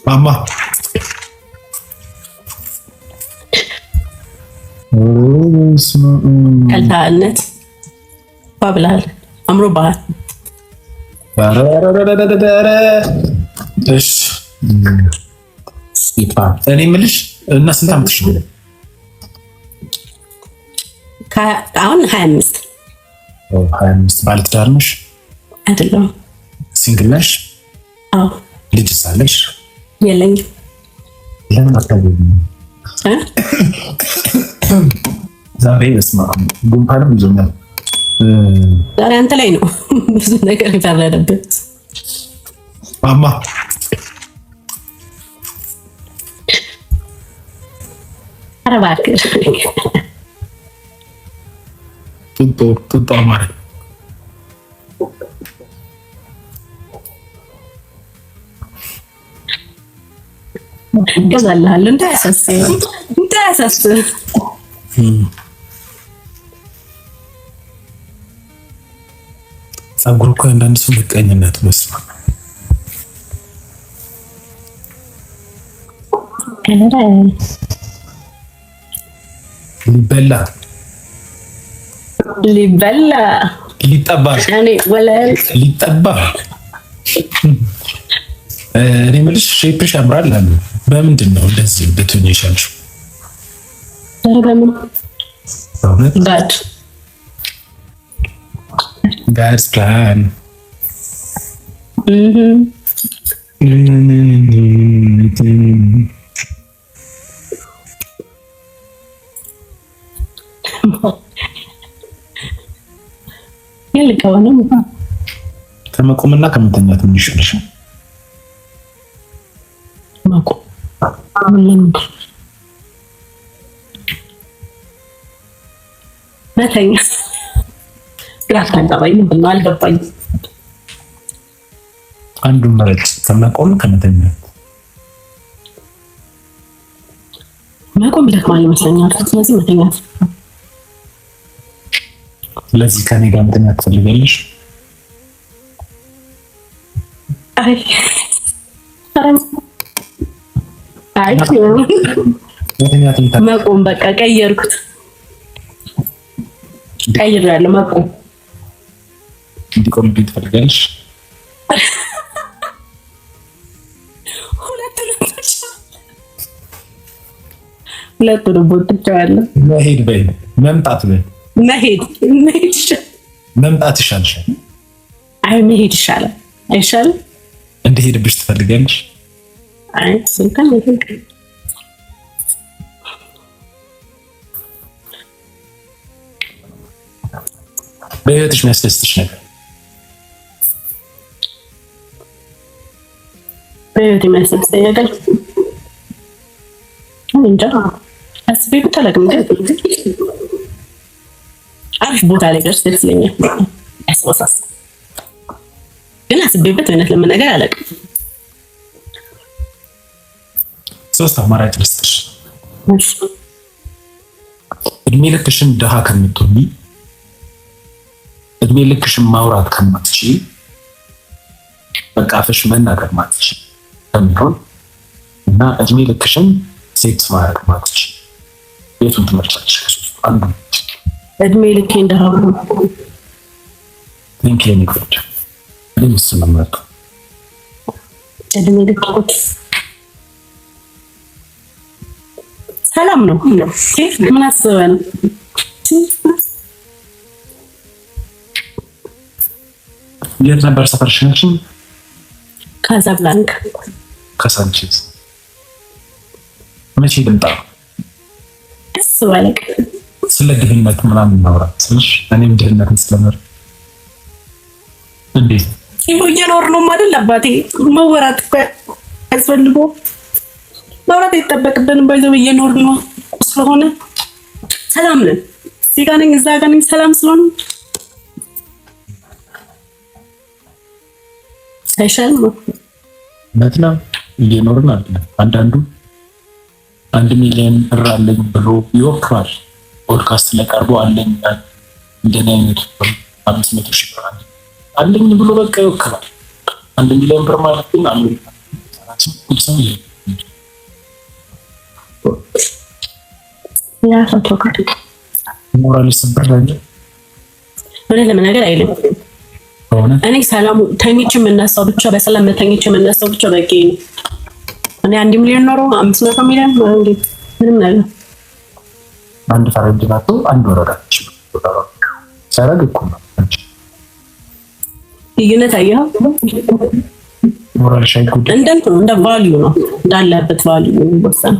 ማማ ከልታነት ባብላል አምሮ ባህል እሺ እኔ የምልሽ እና ስንት ዓመትሽ ነው? አሁን 25 25 ባለትዳር ነሽ? አይደለም። ሲንግል ነሽ? አዎ። ልጅስ አለሽ? የለኝም። ለምን አታገቢም? ዛሬ እስማ ጉንፋንም ይዞኛል። ዛሬ አንተ ላይ ነው ብዙ ነገር የፈረደብህ። ማማ ኧረ እባክህ ጡጦ ማለት እገዛልሃለሁ እንዳያሳስብህ። ፀጉር እኮ አንዳንድ ሰው ምቀኝነት መስማ ሊበላ ሊጠባ እኔ የምልሽ ሼፕሽ ያምራል አሉ። በምንድን ነው እንደዚህ ብትሆኝ የቻልሽው? God's plan. ከመቆምና ከመተኛት ምን ይሻልሻል? መተኛት ግራፍ አንጣባይ ምን አልገባኝ። አንዱን መረጥ፣ ከመቆም ከመተኛት። መቆም ይደክማል ይመስለኛል። ስለዚህ መተኛት። ስለዚህ ከኔ ጋር መተኛት ትፈልጊያለሽ? አይ መቆም በቃ ቀየርኩት። ቀይሬያለሁ። መቆም እንዲቆምልኝ ትፈልጊያለሽ? ሁለቱንም ቦትቻለሁ። መሄድ በይ፣ መምጣት በይ። መሄድ መምጣት ይሻልሻል። አይ መሄድ ይሻላል። አይሻልም? እንድሄድብሽ ትፈልጊያለሽ? አይ ስልጣን ይሄን በህይወትሽ የሚያስደስትሽ ነገር? በህይወት የሚያስደስተኝ ነገር እንጃ አስቤበት አላውቅም። አሪፍ ቦታ ላይ ደርስ ደስ ይለኛል። ያስወሳስ ግን አስቤበት እውነት ለመናገር አላውቅም። ሶስት አማራጭ ልስጥሽ። እድሜ ልክሽን ድሃ ከምትሆኚ፣ እድሜ ልክሽን ማውራት ከማትችይ፣ በቃ አፍሽ መናገር ማትችይ ከሚሆን እና እድሜ ልክሽን ሴክስ ማድረግ ማትችይ፣ የቱን ትመርጫለሽ? ከሶስቱ አንዱ። እድሜ ልኬን ድሃ ሊንኬን ይቆጭ እሱ ነው የምመርጠው። እድሜ ልክ ሰላም ነው። ምን አስበህ ነው? የት ነበር ሰፈርሽ? ካዛብላንካ። ከሳንቺዝ። መቼ ልምጣ? ደስ ባለቅ። ስለ ድህነት ምናምን እናውራ ስልሽ እኔም ድህነትን ስለምር እንዴት ይኸው እየኖር ነው አይደል? አባቴ መወራት እኮ ያስፈልጎ ማውራት አይጠበቅብንም። ባይዘው እየኖር ነው ስለሆነ ሰላም ነን። እዚህ ጋር ነኝ እዛ ጋር ነኝ ሰላም ስለሆነ አይሻልም? መጥና እየኖርን አይደል? አንዳንዱ 1 ሚሊዮን ብር አለኝ ብሎ ይወክራል። ፖድካስት ላይ ቀርቦ አለኝ እንደኔ አይነት 500 ሺህ ብር አለኝ ብሎ በቃ ይወክራል። 1 ሚሊዮን ብር ማለት ግን አሜሪካ ያ ፎቶካት ሞራል ይሰብር ላይ ለምን አይልም። እኔ ሰላም ተኝቼ የምነሳው ብቻ በሰላም ተኝቼ የምነሳው ብቻ በቂ ነው። እኔ 1 ሚሊዮን ኖሮ 500 ሚሊዮን ምንም ነገር አንድ ፈረንጅ ናቶ አንድ ወረዳች ሰረግ እኮ ነው ልዩነት አየኸው? ሞራል ሻይ ጉድ እንደ ቫልዩ ነው እንዳለበት ቫልዩ ነው ወሰን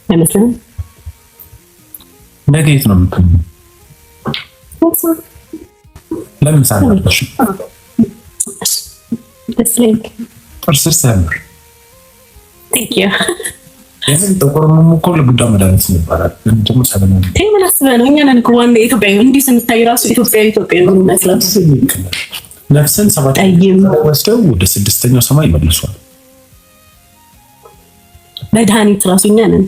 አይመስልም? ነገ የት ነው የምትሆኚው? ለምን ሳለሽ ጥርስሽ ሲያምር የምን ጥቁር እኮ ለቡዳ መድኃኒት ይባላል። ደግሞ ሰለሞን ምን አስበህ ነው? እኛ ነን እኮ ዋና ኢትዮጵያዊ እንዲህ ስንታይ ራሱ ኢትዮጵያ ነው የሚመስለው። ነፍስን 7 ወስደው ወደ 6ኛው ሰማይ ይመልሷል። መድኃኒት ራሱ እኛ ነን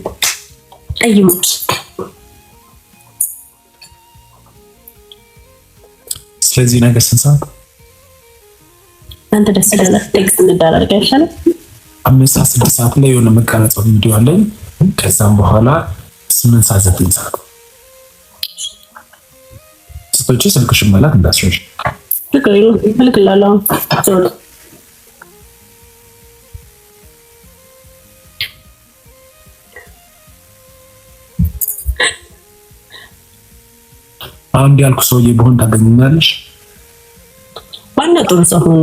ጠይሞች። ስለዚህ ነገ ስንት ሰዓት አንተ ደስ ይላል። ቴክስት እንደዳረጋ ይሻላል። 5-6 ሰዓት ላይ የሆነ መቀረጸው ቪዲዮ አለኝ። ከዛም በኋላ 8-9 ሰዓት ስቶች ስልክሽን መላክ እንዳስረሽ ልክላለሁ። አሁን ያልኩ ሰውዬ በሆን ታገኛለሽ። ዋና ጥሩ ሰው ሁን።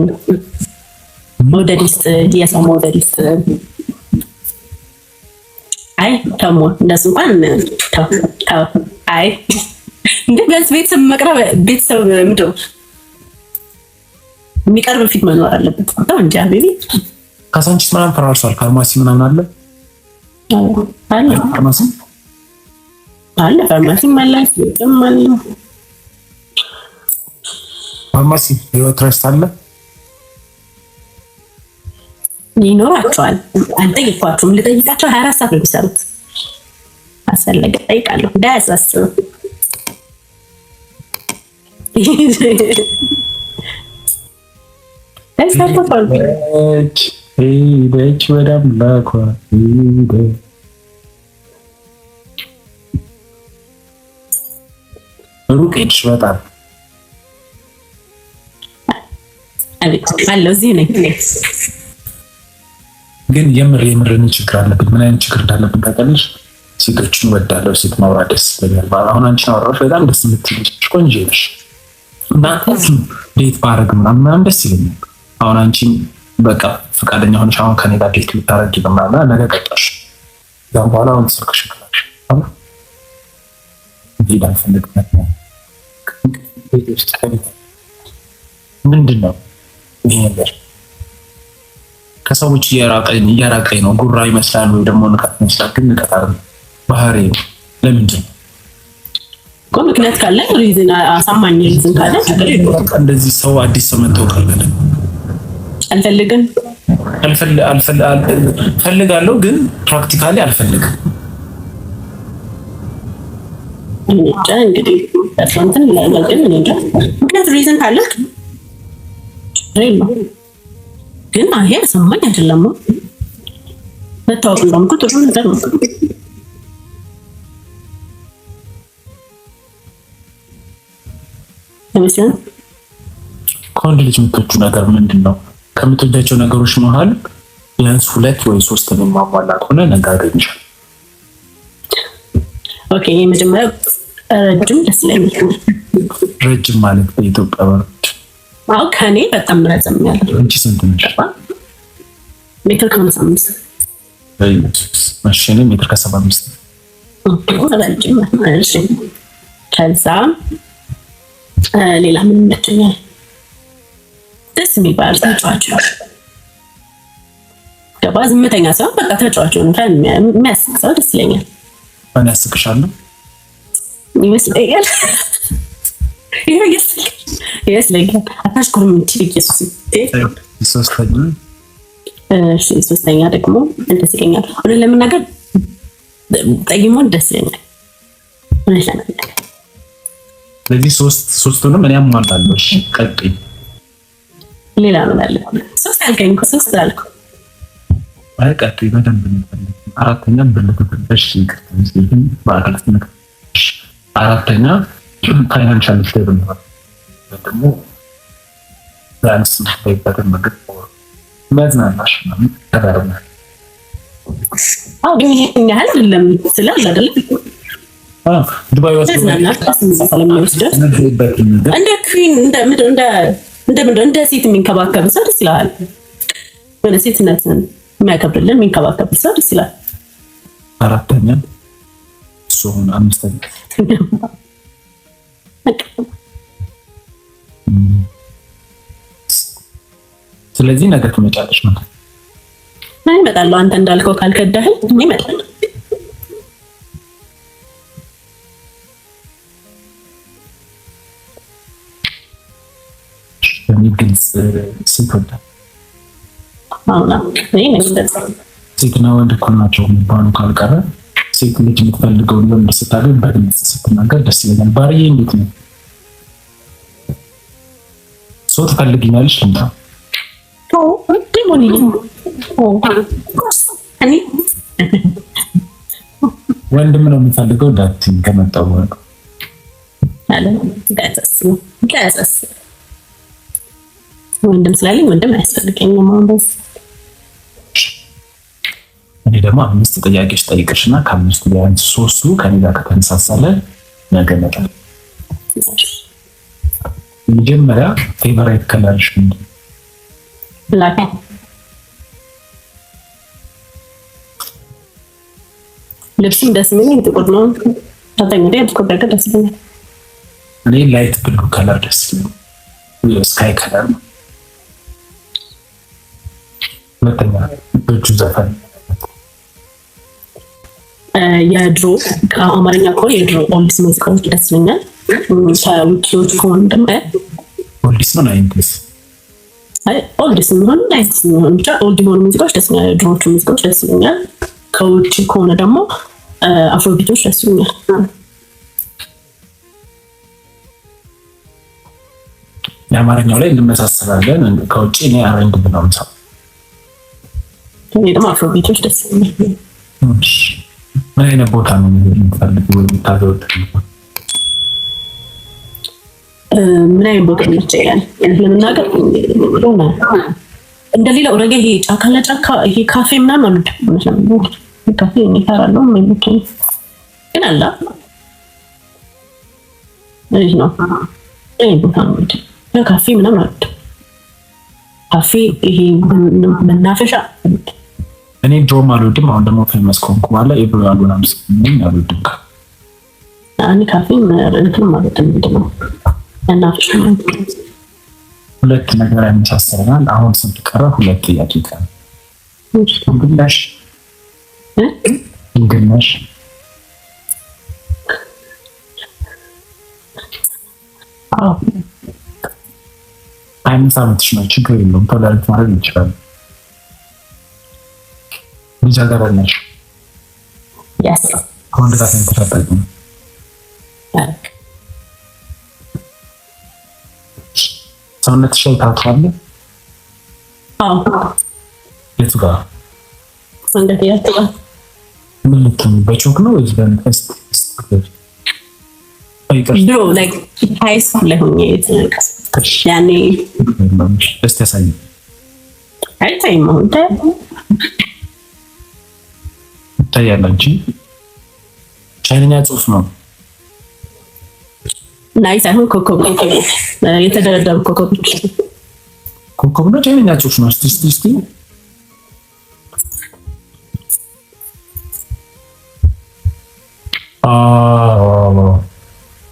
ሞዴሊስት የሰው ሞዴሊስት አይ ተሞ እንደሱ እንኳን አይ እንደ ቢያንስ ቤተሰብ መቅረብ ቤተሰብ ምንድነው የሚቀርብ ፊት መኖር አለበት። እንጂ አቤቢ ካሳንቺስ ምናምን ፈራርሷል። ፋርማሲ ምናምን አለ ፋርማሲ አለ ፋርማሲ ህይወት ረስት አለ ይኖራቸዋል። አልጠይኳቸውም። ልጠይቃቸው 24 ሰዓት ነው የሚሰሩት። አስፈለገ ጠይቃለሁ። እንዳያሳስብ ሄደች ወደ አምላኳ ሩቅ ሄድሽ በጣም አለው። እዚህ ነኝ ግን የምርን ችግር አለብን። ምን አይነት ችግር እንዳለብን ታውቃለሽ? ሴቶችን ወዳለሁ፣ ሴት ማውራት ደስ ይለኛል። አሁን አንቺን አወራሽ በጣም ደስ የምትልሽ ቆንጆ ነሽ እና ዴት ባረግ ምናምን ደስ ይለኛል። አሁን አንቺን በቃ ፈቃደኛ ሆነሽ አሁን ከኔ ጋር ዴት ልታረጊ ምናምን ነገ ቀጣሽ ያን በኋላ አሁን ስልክሽ ክላሽ እንዴት አልፈልግም ምንድን ነው ይሄ ነገር? ከሰዎች እያራቀኝ ነው። ጉራ ይመስላል ወይ ደግሞ ንቀት ይመስላል፣ ግን ንቀት አይደለም፣ ባህሪ ነው። ለምንድን ነው እኮ ምክንያት ካለ ሪዝን አሳማኝ ሪዝን ካለ እንደዚህ ሰው አዲስ ሰው መጥቶ ካለ አልፈልግም ፈልጋለሁ፣ ግን ፕራክቲካሊ አልፈልግም። እንግዲህ እንትን ይላል፣ ግን ምክንያት ሪዝን ካለ ነው። ግን ይሄ አሳማኝ አይደለም። መታወቅ እንደውም ጥሩ ነገር ነው። ከወንድ ልጅ የምትወጂው ነገር ምንድን ነው? ከምትወዳቸው ነገሮች መሀል ቢያንስ 2 ወይ 3 ማሟላ ከሆነ ነገ አገኝሻለሁ። ኦኬ፣ የመጀመሪያው ረጅም ደስ ይለኛል። ረጅም ማለት በኢትዮጵያ ወርድ አው ከኔ በጣም ረዘም ያለ። አንቺ ስንት ነሽ? ሜትር ከ55 ማሽኔ ሜትር ከ75 ረጅም። እሺ፣ ከዛ ሌላ ምን ይመቸኛል? ደስ የሚባል ተጫዋች ገባ። ዝምተኛ ሰው በቃ ተጫዋች ነው። የሚያስቅ ሰው ደስ ይለኛል። ማን ያስቅሻለሁ? ይመስለኛል ይመስለኛል። አታሽኩርም እንጂ ኢየሱስ። ሶስተኛ ደግሞ ደስ ይለኛል። እውነት ለመናገር ጠይሞን ደስ ይለኛል። እውነት ለመናገር ስለዚህ ሶስቱንም እኔ አሟላለሁ። እሺ ቀጥይ። ሌላ ምን አለ? ሶስት አልከኝ እኮ ሶስት አልኩ። አይ ቀጥይ በደንብ እንፈልግ። አራተኛ ብልጥብጥሽ ይቅርታ በአካላት ነገር አራተኛ ፋይናንሻል ስቴብል ነው ደግሞ ዛንስ በይበትን ምግብ መዝናናሽ ነው ተባረና ግን ይሄን ያህል አይደለም ስላል አይደል? ዱባይ ወስዶ እንደ ኩዊን እንደ ሴት የሚንከባከብ ሰው ደስ ይላል። ወደ ሴትነትን የሚያከብርልን የሚንከባከብ ሰው ደስ ይላል። አራተኛ ሶን አምስተኛ ስለዚህ ነገ ትመጫለሽ ማለት ነው። እመጣለሁ። አንተ እንዳልከው ካልከዳኸኝ እኔ እመጣለሁ። ግልጽ ሴት ወዳል ሴትና ወንድ እኩል ናቸው የሚባሉ ካልቀረ ሴት ልጅ የምትፈልገውን ወንድ ስታገኝ በግልጽ ስትናገር ደስ ይለኛል። ባርዬ እንዴት ነው? ሰው ትፈልጊኛለሽ? ልምጣ? ወንድም ነው የምፈልገው። ዳትኝ ከመጣው ወንድም ስላለኝ ወንድም አያስፈልገኝም። እኔ ደግሞ 5 ጥያቄዎች ጠይቅሽና ከ5 ቢያንስ 3ቱ ከኔ ጋር ከተነሳሳለ ነገ እመጣለሁ። መጀመሪያ ፌቨራይት ከለርሽ ምንድን ነው? ብላክ። ልብስም ደስ የሚለኝ ጥቁር ነው። ታጠኝ ጥቁር ነገር ደስ ይለኛል። እኔ ላይት ብሉ ከለር ደስ ይለኛል። ስካይ ከለር ነው። ሁለተኛ በእጁ ዘፈን የድሮ ከአማርኛ ከሆነ የድሮ ኦልዲስ ሙዚቃዎች ደስ ይለኛል። ከዊኪዎች ከሆነ ደግሞ ኦልዲስ ነው ናይንቲስ ኦልዲስ የሚሆኑ ናይንቲስ የሚሆኑ ብቻ ኦልድ የሆኑ ሙዚቃዎች ደስ ይለኛል። የድሮዎቹ ሙዚቃዎች ደስ ይለኛል። ከውጭ ከሆነ ደግሞ አፍሮቢቶች ደስ ይለኛል። የአማርኛው ላይ እንመሳሰላለን። ከውጭ እኔ አረንድ ብለው ምሳው እኔ ደግሞ አፍሮቢቶች ደስ ይለኛል። ምን አይነት ቦታ ነው የምትፈልጊው? የምታዘወትሪው ምን አይነት ቦታ ይመቸኛል? ለምናገር እንደሌላው ረገ ይሄ ጫካ ለጫካ ይሄ ካፌ ምናምን አልወድም። ካፌ እኔ እፈራለሁ። የማይመቸኝ ግን አላ እዚህ ነው ይሄ ቦታ ነው ካፌ ምናምን አልወድም። ካፌ ይሄ መናፈሻ እኔ ድሮም አልወድም። አሁን ደግሞ ፌመስ ኮንኩ ባለ ኤብሮ ያሉና ምንም አልወድም። እኔ ካፌ እንትን ማለት ነው መናፈሻ ሁለት ነገር ያመሳሰለናል። አሁን ስንት ቀረ? ሁለት ጥያቄ ቀረ። እንግናሽ አምስት ዓመትሽ ነው። ችግር የለውም። ቶለሬት ማድረግ ይችላል። ልጃገረድ ነሽ? ከወንድ ጋር ተንተራጣቂ ነው? ሰውነትሽ ላይ ታቱ አለ? የቱ ጋር? ምን ልትሆኚ? በቾክ ነው ወይስ በመቀስ? ድሮ ሃይ ስኩል ላይ ሆኜ ያኔ እስቲ ያሳይ። አይታይም። አሁን ይታያል እንጂ ቻይንኛ ጽሑፍ ነው። ናይ ሳይሆን ኮከብ የተደረደሩ ኮከቦች ኮከብ ነው። ቻይንኛ ጽሑፍ ነው። እስቲ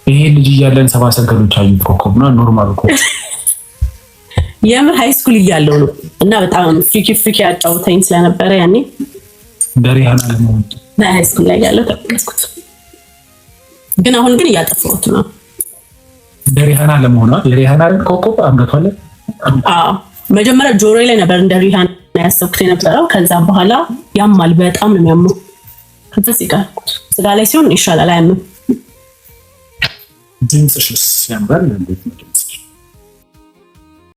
ይሄ ልጅ እያለን ሰባ ሰገሎች አዩት ኮከብ ነው። ኖርማል ኮከብ የምር ሃይ ስኩል እያለው ነው። እና በጣም ፍሪኪ ያጫውተኝ ስለነበረ ያኔ ደሪሃና ለመሆን ሃይ ስኩል ላይ ያለው ተቀስኩት። ግን አሁን ግን እያጠፋሁት ነው። ደሪሃና ለመሆን የሪሃና ኮከብ አንገቷ ላይ መጀመሪያ ጆሮ ላይ ነበር እንደ ሪሃና ያሰብኩት የነበረው። ከዛ በኋላ ያማል፣ በጣም ነው የሚያመው። ከዛ ስጋ ላይ ሲሆን ይሻላል፣ አያምም። ድምፅሽስ ያምራል። እንዴት ነው ድምፅሽ?